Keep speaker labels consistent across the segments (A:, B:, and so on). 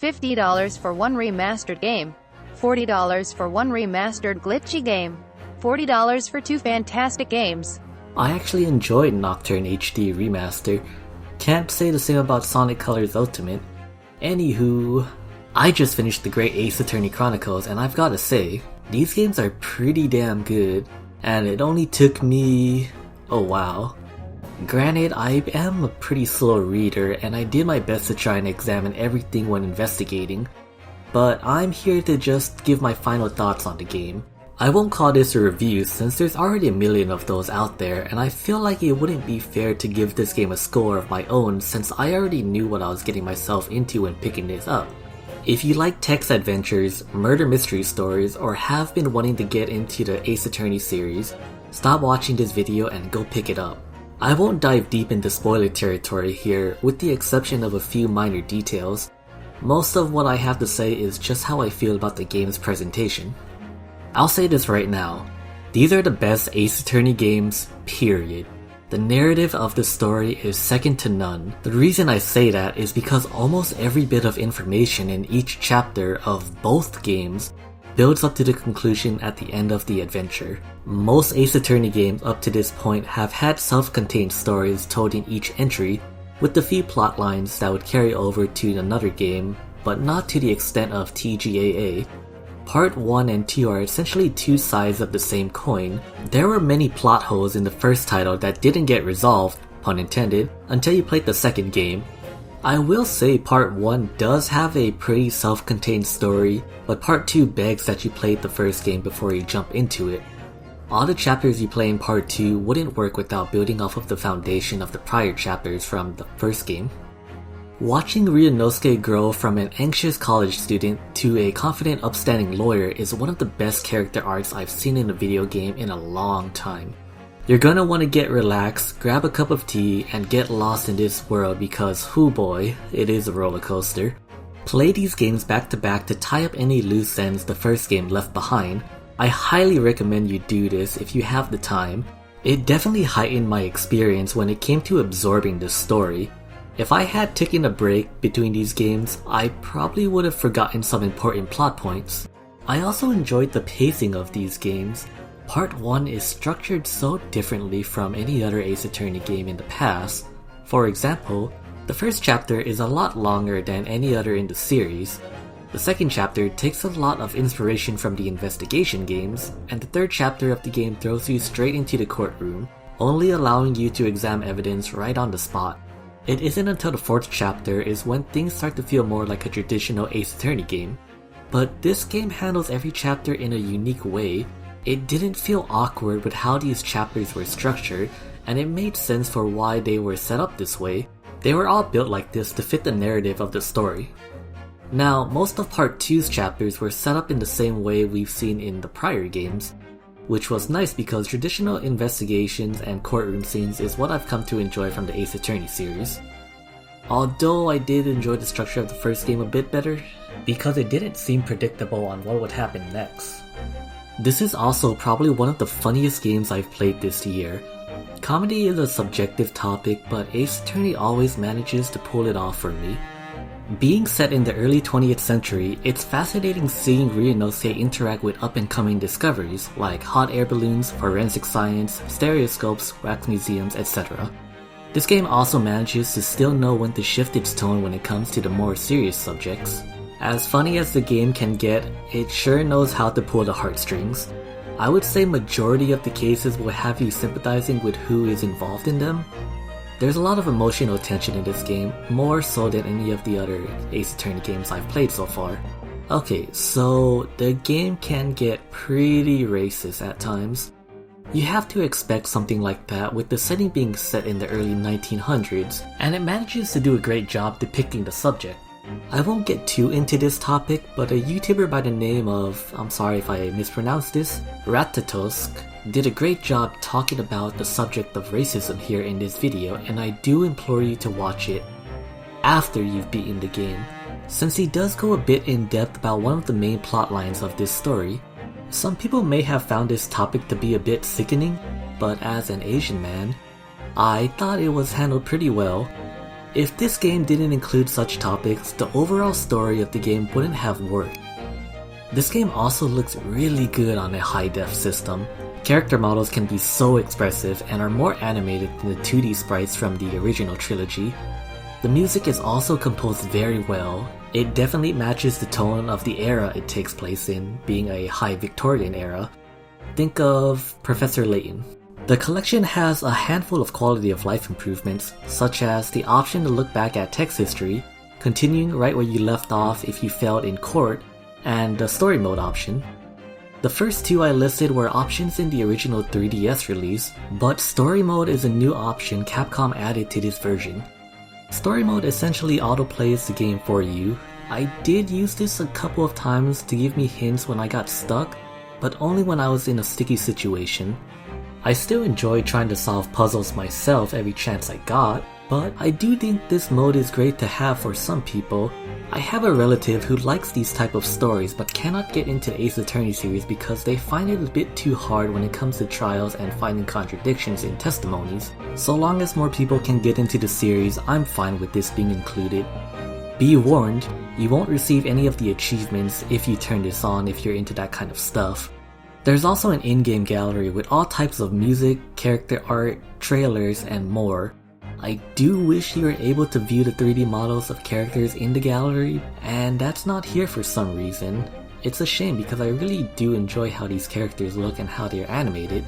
A: $50 for one remastered game, $40 for one remastered glitchy game, $40 for two fantastic games.
B: I actually enjoyed Nocturne HD Remaster. Can't say the same about Sonic Colors Ultimate. Anywho, I just finished the Great Ace Attorney Chronicles, and I've gotta say, these games are pretty damn good, and it only took me a while. Granted, I am a pretty slow reader, and I did my best to try and examine everything when investigating, but I'm here to just give my final thoughts on the game. I won't call this a review since there's already a million of those out there, and I feel like it wouldn't be fair to give this game a score of my own since I already knew what I was getting myself into when picking this up. If you like text adventures, murder mystery stories, or have been wanting to get into the Ace Attorney series, stop watching this video and go pick it up. I won't dive deep into spoiler territory here, with the exception of a few minor details. Most of what I have to say is just how I feel about the game's presentation. I'll say this right now, these are the best Ace Attorney games, period. The narrative of the story is second to none. The reason I say that is because almost every bit of information in each chapter of both games builds up to the conclusion at the end of the adventure. Most Ace Attorney games up to this point have had self-contained stories told in each entry, with a few plot lines that would carry over to another game, but not to the extent of TGAA. Part 1 and 2 are essentially two sides of the same coin. There were many plot holes in the first title that didn't get resolved, pun intended, until you played the second game. I will say Part 1 does have a pretty self-contained story, but Part 2 begs that you played the first game before you jump into it. All the chapters you play in Part 2 wouldn't work without building off of the foundation of the prior chapters from the first game. Watching Ryunosuke grow from an anxious college student to a confident upstanding lawyer is one of the best character arcs I've seen in a video game in a long time. You're gonna want to get relaxed, grab a cup of tea, and get lost in this world because, hoo boy, it is a roller coaster. Play these games back to back to tie up any loose ends the first game left behind. I highly recommend you do this if you have the time. It definitely heightened my experience when it came to absorbing the story. If I had taken a break between these games, I probably would have forgotten some important plot points. I also enjoyed the pacing of these games. Part 1 is structured so differently from any other Ace Attorney game in the past. For example, the first chapter is a lot longer than any other in the series. The second chapter takes a lot of inspiration from the investigation games, and the third chapter of the game throws you straight into the courtroom, only allowing you to examine evidence right on the spot. It isn't until the fourth chapter is when things start to feel more like a traditional Ace Attorney game. But this game handles every chapter in a unique way. It didn't feel awkward with how these chapters were structured, and it made sense for why they were set up this way. They were all built like this to fit the narrative of the story. Now, most of Part 2's chapters were set up in the same way we've seen in the prior games, which was nice because traditional investigations and courtroom scenes is what I've come to enjoy from the Ace Attorney series. Although I did enjoy the structure of the first game a bit better, because it didn't seem predictable on what would happen next. This is also probably one of the funniest games I've played this year. Comedy is a subjective topic, but Ace Attorney always manages to pull it off for me. Being set in the early 20th century, it's fascinating seeing Ryunosuke interact with up-and-coming discoveries like hot air balloons, forensic science, stereoscopes, wax museums, etc. This game also manages to still know when to shift its tone when it comes to the more serious subjects. As funny as the game can get, it sure knows how to pull the heartstrings. I would say majority of the cases will have you sympathizing with who is involved in them. There's a lot of emotional tension in this game, more so than any of the other Ace Attorney games I've played so far. Okay, so the game can get pretty racist at times. You have to expect something like that with the setting being set in the early 1900s, and it manages to do a great job depicting the subject. I won't get too into this topic, but a YouTuber by the name of, I'm sorry if I mispronounced this, Ratatosk, did a great job talking about the subject of racism here in this video, and I do implore you to watch it after you've beaten the game, since he does go a bit in depth about one of the main plot lines of this story. Some people may have found this topic to be a bit sickening, but as an Asian man, I thought it was handled pretty well. If this game didn't include such topics, the overall story of the game wouldn't have worked. This game also looks really good on a high-def system. Character models can be so expressive and are more animated than the 2D sprites from the original trilogy. The music is also composed very well. It definitely matches the tone of the era it takes place in, being a high Victorian era. Think of Professor Layton. The collection has a handful of quality of life improvements, such as the option to look back at text history, continuing right where you left off if you failed in court, and the story mode option. The first two I listed were options in the original 3DS release, but story mode is a new option Capcom added to this version. Story mode essentially autoplays the game for you. I did use this a couple of times to give me hints when I got stuck, but only when I was in a sticky situation. I still enjoyed trying to solve puzzles myself every chance I got, but I do think this mode is great to have for some people. I have a relative who likes these type of stories but cannot get into the Ace Attorney series because they find it a bit too hard when it comes to trials and finding contradictions in testimonies. So long as more people can get into the series, I'm fine with this being included. Be warned, you won't receive any of the achievements if you turn this on if you're into that kind of stuff. There's also an in-game gallery with all types of music, character art, trailers, and more. I do wish you were able to view the 3D models of characters in the gallery, and that's not here for some reason. It's a shame because I really do enjoy how these characters look and how they're animated.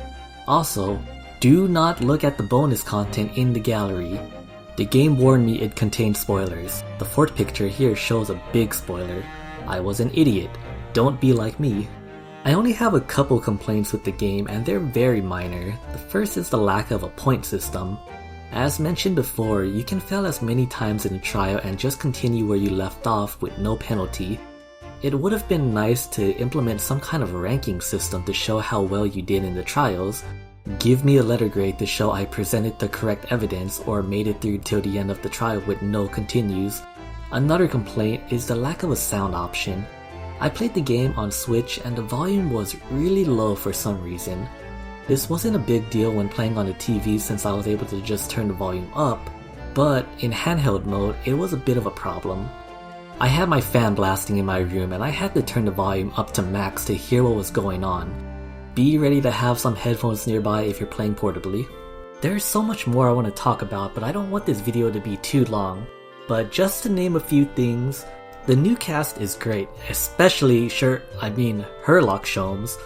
B: Also, do not look at the bonus content in the gallery. The game warned me it contained spoilers. The fourth picture here shows a big spoiler. I was an idiot. Don't be like me. I only have a couple complaints with the game and they're very minor. The first is the lack of a point system. As mentioned before, you can fail as many times in a trial and just continue where you left off with no penalty. It would have been nice to implement some kind of ranking system to show how well you did in the trials. Give me a letter grade to show I presented the correct evidence or made it through till the end of the trial with no continues. Another complaint is the lack of a sound option. I played the game on Switch and the volume was really low for some reason. This wasn't a big deal when playing on the TV since I was able to just turn the volume up, but in handheld mode it was a bit of a problem. I had my fan blasting in my room and I had to turn the volume up to max to hear what was going on. Be ready to have some headphones nearby if you're playing portably. There's so much more I want to talk about, but I don't want this video to be too long. But just to name a few things, the new cast is great, especially Herlock Sholmes.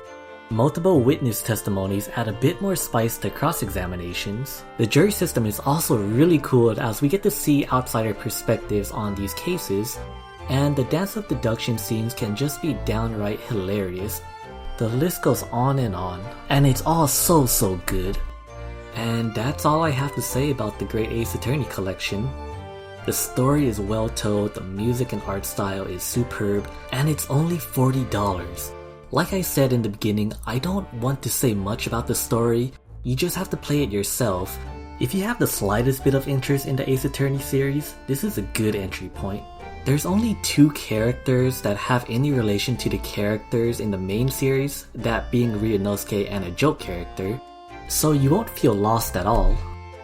B: Multiple witness testimonies add a bit more spice to cross-examinations. The jury system is also really cool as we get to see outsider perspectives on these cases, and the dance of deduction scenes can just be downright hilarious. The list goes on, and it's all so good. And that's all I have to say about the Great Ace Attorney collection. The story is well told, the music and art style is superb, and it's only $40. Like I said in the beginning, I don't want to say much about the story, you just have to play it yourself. If you have the slightest bit of interest in the Ace Attorney series, this is a good entry point. There's only 2 characters that have any relation to the characters in the main series, that being Ryunosuke and a joke character, so you won't feel lost at all.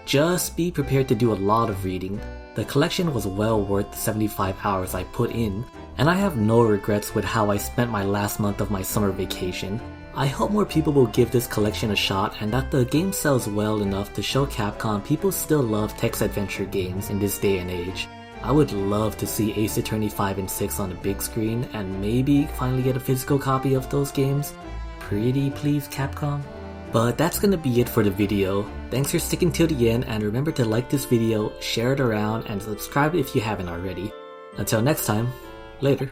B: Just be prepared to do a lot of reading. The collection was well worth the 75 hours I put in, and I have no regrets with how I spent my last month of my summer vacation. I hope more people will give this collection a shot and that the game sells well enough to show Capcom people still love text-adventure games in this day and age. I would love to see Ace Attorney 5 and 6 on the big screen and maybe finally get a physical copy of those games. Pretty please, Capcom? But that's gonna be it for the video. Thanks for sticking till the end, and remember to like this video, share it around, and subscribe if you haven't already. Until next time, later.